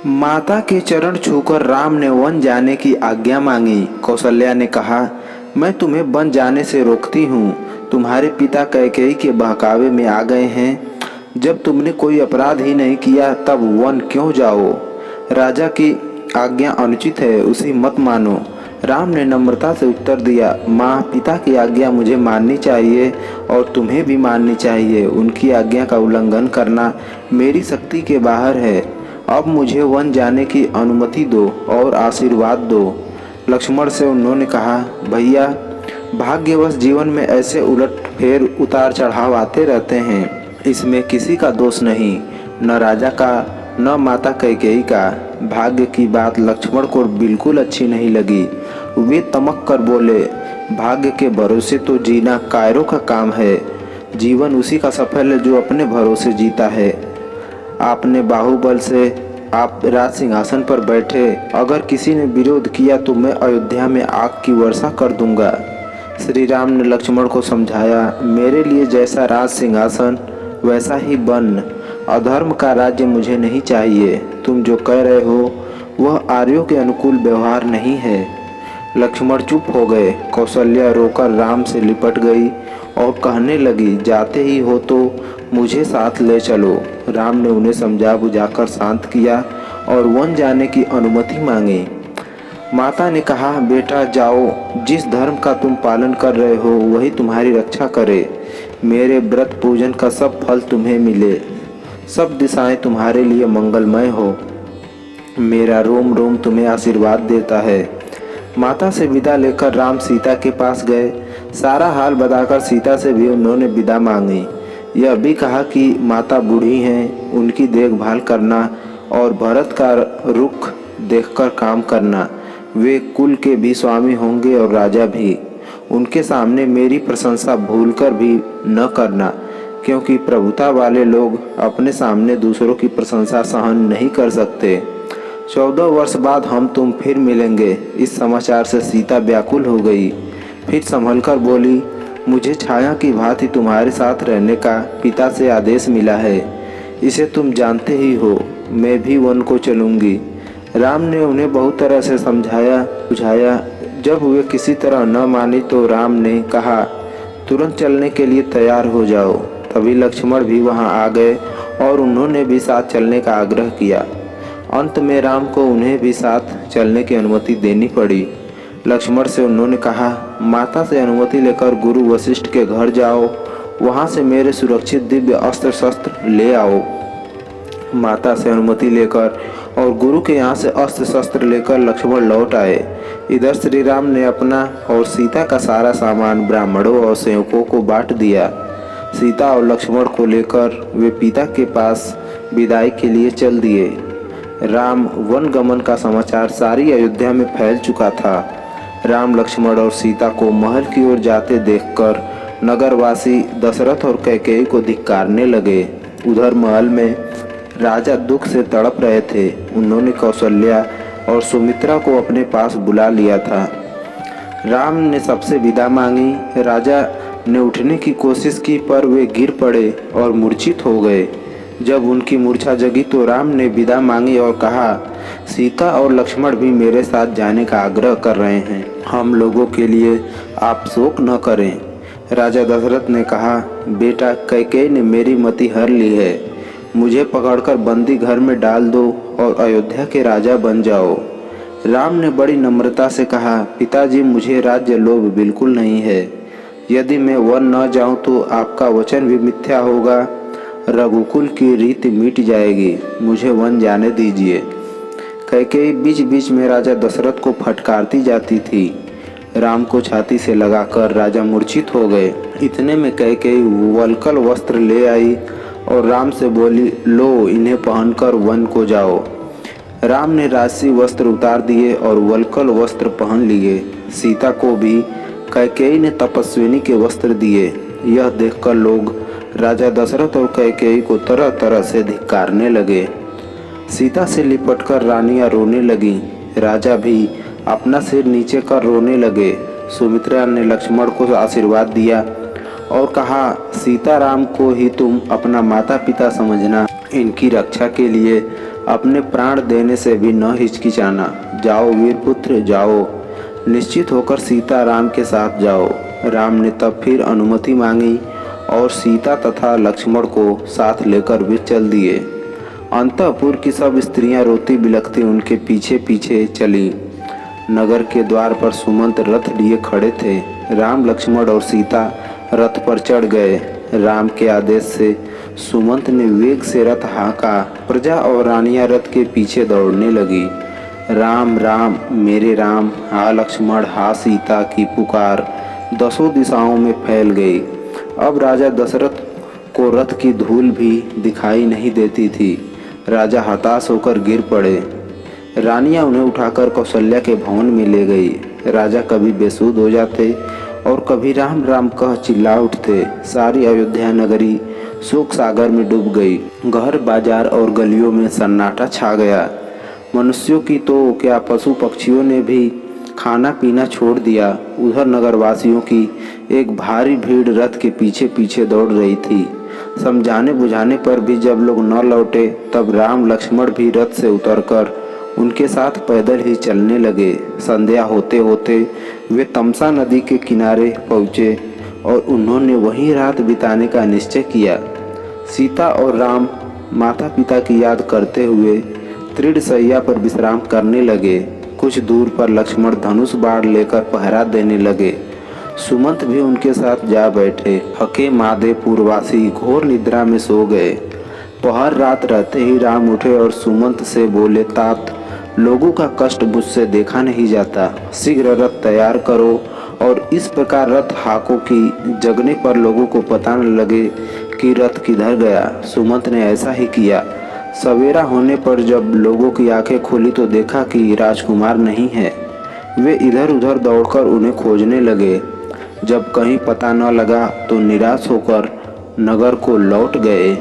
माता के चरण छूकर राम ने वन जाने की आज्ञा मांगी। कौशल्या ने कहा, मैं तुम्हें वन जाने से रोकती हूँ। तुम्हारे पिता कैकेयी के बहकावे में आ गए हैं। जब तुमने कोई अपराध ही नहीं किया तब वन क्यों जाओ? राजा की आज्ञा अनुचित है, उसे मत मानो। राम ने नम्रता से उत्तर दिया, माँ, पिता की आज्ञा मुझे माननी चाहिए और तुम्हें भी माननी चाहिए। उनकी आज्ञा का उल्लंघन करना मेरी शक्ति के बाहर है। अब मुझे वन जाने की अनुमति दो और आशीर्वाद दो। लक्ष्मण से उन्होंने कहा, भैया, भाग्यवश जीवन में ऐसे उलट फेर उतार चढ़ाव आते रहते हैं। इसमें किसी का दोष नहीं, न राजा का न माता कैकेयी का। भाग्य की बात लक्ष्मण को बिल्कुल अच्छी नहीं लगी। वे तमक कर बोले, भाग्य के भरोसे तो जीना कायरों का काम है। जीवन उसी का सफल है जो अपने भरोसे जीता है। आपने बाहुबल से आप राज सिंहासन पर बैठे, अगर किसी ने विरोध किया तो मैं अयोध्या में आग की वर्षा कर दूंगा। श्री राम ने लक्ष्मण को समझाया, मेरे लिए जैसा राज सिंहासन वैसा ही वन। अधर्म का राज्य मुझे नहीं चाहिए। तुम जो कह रहे हो वह आर्यों के अनुकूल व्यवहार नहीं है। लक्ष्मण चुप हो गए। कौशल्या रोकर राम से लिपट गई और कहने लगी, जाते ही हो तो मुझे साथ ले चलो। राम ने उन्हें समझा बुझाकर शांत किया और वन जाने की अनुमति मांगी। माता ने कहा, बेटा जाओ, जिस धर्म का तुम पालन कर रहे हो वही तुम्हारी रक्षा करे। मेरे व्रत पूजन का सब फल तुम्हें मिले। सब दिशाएं तुम्हारे लिए मंगलमय हो। मेरा रोम रोम तुम्हें आशीर्वाद देता है। माता से विदा लेकर राम सीता के पास गए। सारा हाल बताकर सीता से भी उन्होंने विदा मांगी। यह भी कहा कि माता बूढ़ी हैं, उनकी देखभाल करना और भरत का रुख देखकर काम करना। वे कुल के भी स्वामी होंगे और राजा भी। उनके सामने मेरी प्रशंसा भूलकर भी न करना, क्योंकि प्रभुता वाले लोग अपने सामने दूसरों की प्रशंसा सहन नहीं कर सकते। 14 वर्ष बाद हम तुम फिर मिलेंगे। इस समाचार से सीता व्याकुल हो गई। फिर संभलकर बोली, मुझे छाया की भांति तुम्हारे साथ रहने का पिता से आदेश मिला है। इसे तुम जानते ही हो। मैं भी वन को चलूंगी। राम ने उन्हें बहुत तरह से समझाया बुझाया। जब वे किसी तरह न मानी तो राम ने कहा, तुरंत चलने के लिए तैयार हो जाओ। तभी लक्ष्मण भी वहां आ गए और उन्होंने भी साथ चलने का आग्रह किया। अंत में राम को उन्हें भी साथ चलने की अनुमति देनी पड़ी। लक्ष्मण से उन्होंने कहा, माता से अनुमति लेकर गुरु वशिष्ठ के घर जाओ। वहां से मेरे सुरक्षित दिव्य अस्त्र शस्त्र ले आओ। माता से अनुमति लेकर और गुरु के यहाँ से अस्त्र शस्त्र लेकर लक्ष्मण लौट आए। इधर श्री राम ने अपना और सीता का सारा सामान ब्राह्मणों और सेवकों को बांट दिया। सीता और लक्ष्मण को लेकर वे पिता के पास विदाई के लिए चल दिए। राम वन गमन का समाचार सारी अयोध्या में फैल चुका था। राम लक्ष्मण और सीता को महल की ओर जाते देखकर नगरवासी दशरथ और कैकेयी को धिक्कारने लगे। उधर महल में राजा दुख से तड़प रहे थे। उन्होंने कौशल्या और सुमित्रा को अपने पास बुला लिया था। राम ने सबसे विदा मांगी। राजा ने उठने की कोशिश की पर वे गिर पड़े और मूर्छित हो गए। जब उनकी मूर्छा जगी तो राम ने विदा मांगी और कहा, सीता और लक्ष्मण भी मेरे साथ जाने का आग्रह कर रहे हैं। हम लोगों के लिए आप शोक न करें। राजा दशरथ ने कहा, बेटा, कैकेयी ने मेरी मति हर ली है। मुझे पकड़कर बंदी घर में डाल दो और अयोध्या के राजा बन जाओ। राम ने बड़ी नम्रता से कहा, पिताजी, मुझे राज्य लोभ बिल्कुल नहीं है। यदि मैं वन न जाऊं तो आपका वचन भी मिथ्या होगा। रघुकुल की रीति मिट जाएगी। मुझे वन जाने दीजिए। कैकेयी बीच बीच में राजा दशरथ को फटकारती जाती थी। राम को छाती से लगाकर राजा मूर्छित हो गए। इतने में कैकेयी वल्कल वस्त्र ले आई और राम से बोली, लो, इन्हें पहनकर वन को जाओ। राम ने राजसी वस्त्र उतार दिए और वल्कल वस्त्र पहन लिए। सीता को भी कैकेयी ने तपस्विनी के वस्त्र दिए। यह देखकर लोग राजा दशरथ और कैकेयी को तरह तरह से धिक्कारने लगे। सीता से लिपटकर रानियां रोने लगीं। राजा भी अपना सिर नीचे कर रोने लगे। सुमित्रा ने लक्ष्मण को आशीर्वाद दिया और कहा, सीताराम को ही तुम अपना माता पिता समझना। इनकी रक्षा के लिए अपने प्राण देने से भी न हिचकिचाना। जाओ वीरपुत्र जाओ, निश्चित होकर सीता राम के साथ जाओ। राम ने तब फिर अनुमति मांगी और सीता तथा लक्ष्मण को साथ लेकर वे चल दिए। अंतःपुर की सब स्त्रियां रोती बिलखती उनके पीछे पीछे चली। नगर के द्वार पर सुमंत रथ लिए खड़े थे। राम लक्ष्मण और सीता रथ पर चढ़ गए। राम के आदेश से सुमंत ने वेग से रथ हाँका। प्रजा और रानियां रथ के पीछे दौड़ने लगी। राम राम मेरे राम, हा लक्ष्मण हा सीता की पुकार दसों दिशाओं में फैल गई। अब राजा दशरथ को रथ की धूल भी दिखाई नहीं देती थी। राजा हताश होकर गिर पड़े। रानियां उन्हें उठाकर कौशल्या के भवन में ले गई। राजा कभी बेसुध हो जाते और कभी राम राम कह चिल्ला उठते। सारी अयोध्या नगरी शोक सागर में डूब गई। घर बाजार और गलियों में सन्नाटा छा गया। मनुष्यों की तो क्या, पशु पक्षियों ने भी खाना पीना छोड़ दिया। उधर नगरवासियों की एक भारी भीड़ रथ के पीछे पीछे दौड़ रही थी। समझाने बुझाने पर भी जब लोग न लौटे तब राम लक्ष्मण भी रथ से उतरकर उनके साथ पैदल ही चलने लगे। संध्या होते होते वे तमसा नदी के किनारे पहुँचे और उन्होंने वहीं रात बिताने का निश्चय किया। सीता और राम माता पिता की याद करते हुए तृण शैया पर विश्राम करने लगे। कुछ दूर पर लक्ष्मण धनुष बाण लेकर पहरा देने लगे। सुमंत भी उनके साथ जा बैठे। हके मादे पूर्वासी घोर निद्रा में सो गए। पहर रात रहते ही राम उठे और सुमंत से बोले, तात लोगों का कष्ट मुझसे देखा नहीं जाता। शीघ्र रथ तैयार करो और इस प्रकार रथ हाको कि जगने पर लोगों को पता न लगे कि रथ किधर गया। सुमंत ने ऐसा ही किया। सवेरा होने पर जब लोगों की आंखें खुली तो देखा कि राजकुमार नहीं है। वे इधर उधर दौड़कर उन्हें खोजने लगे। जब कहीं पता न लगा तो निराश होकर नगर को लौट गए।